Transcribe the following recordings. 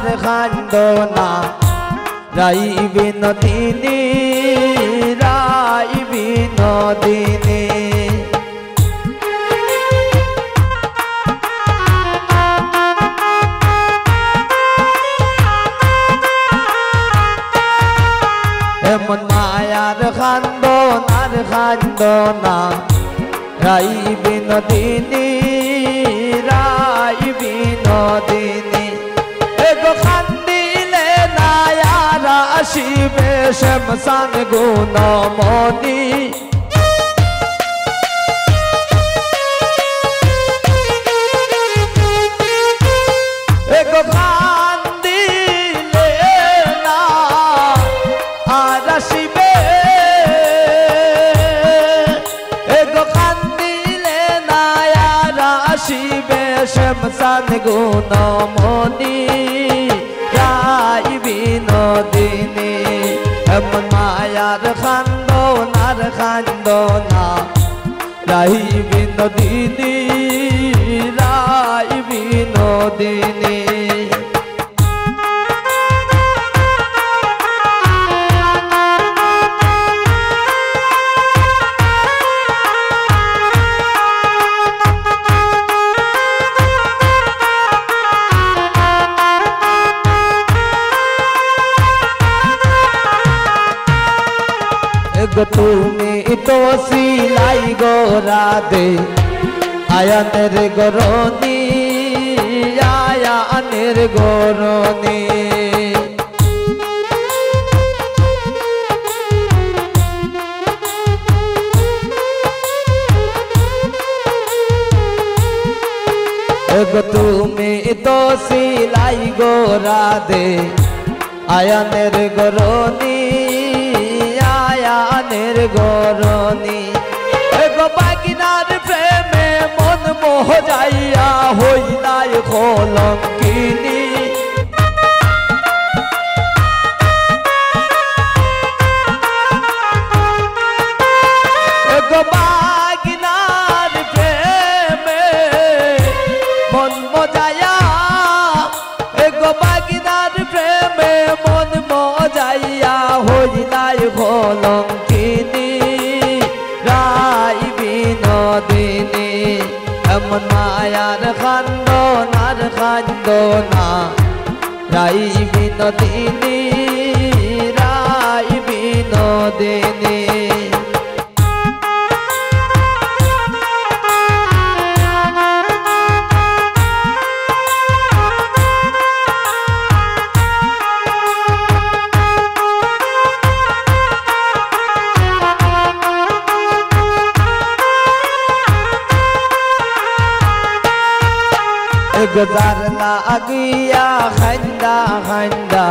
আর খান্দ না রাই বিনোদিনী রাই বিনোদিনী এমন মায়ার খান্দ না রাই বিনোদিনী রাই বিনোদিনী এগো খান্দিলে নায়ারা আসিবে শ্যামসান গুণমণি এগো খান্দিলে না আর আসিবে এগো খান্দিলে নায়ারা আসিবে শ্যামসান গুণমণি রাই বিনোদিনী এমন মায়ার খান্দ না রাই বিনোদিনী রাই বিনোদিনী গো তুমি তো সিলাই গোরা দে আয়ানের গরনি আয়ানের গরনি গো তুমি তো সিলাই গোরা দে আয়ানের গরনি আয়ানের গরনি এগো বাগিনার প্রেমে মন মোহ যাইয়া হইলাই কলঙ্কিনী এগো বাগিনার প্রেমে মন মজায়া এগো বাগিনার প্রেমে মন মজাইয়া হইলাই কলঙ্কিনী রাই বিনোদিনী এমন মায়ার খান্দ না রাই বিনোদিনী রাই বিনোদিনী গজার লাগিয়া খান্দা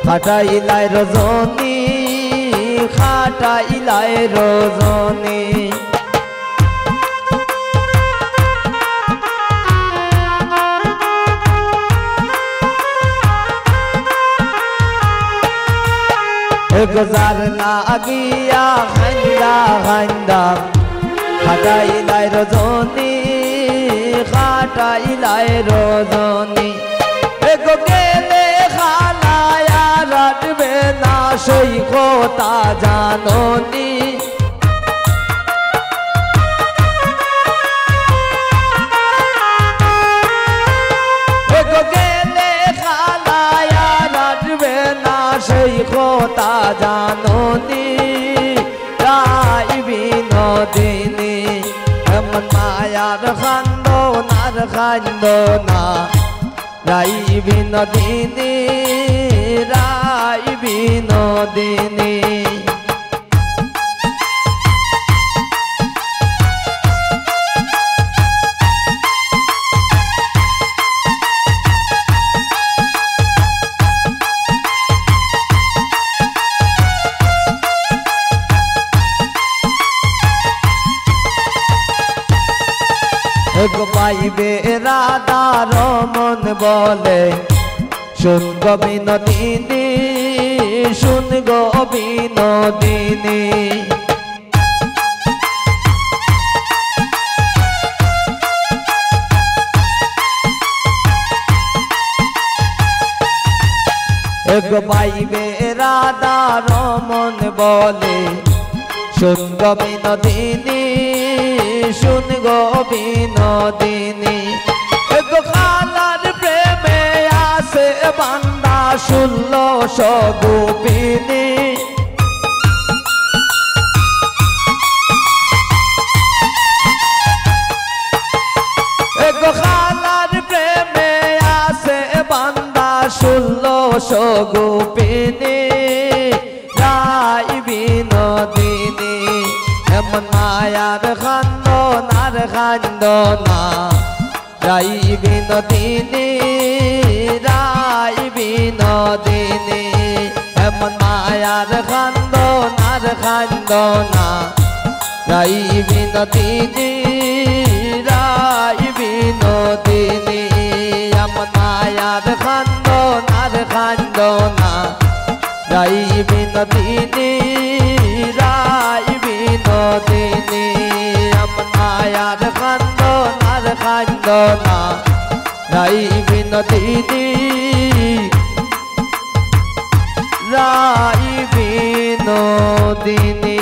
খাটাইলাই রজনী গজার লাগিয়া খান্দা খাটাইলাই রজনী খাটাইলাই রজনী এগো গেলে খালায়া রাখবে না সেই কথা জাননি এগো গেলে খালায়া রাখবে না সেই কথা জাননি রাই বিনোদিনী এমন মায়ার খান্দ না রাই বিনোদিনী রাই বিনোদিনী পাইবে রাধা রমন বলে শুন গো বিনোদিনী শুন গো বিনোদিনী এক পাইবে রাধা রমন বলে শুন গো বিনোদিনী শুন গো বিনোদিনী এক খালার প্রেমে আসে বান্দা 1600 গোপিনী এক খালার প্রেমে আসে বান্দা 1600 গোপিনী রাই বিনোদিনী এমন মায়ার খান্দনা রাই বিনোদিনী এমন মায়ার খান্দনা রাই বিনোদিনী এমন মায়ার খান্দনা রাই বিনোদিনী এমন মায়ার খান্দনা রাই বিনোদিনী রাই বিনোদিনী।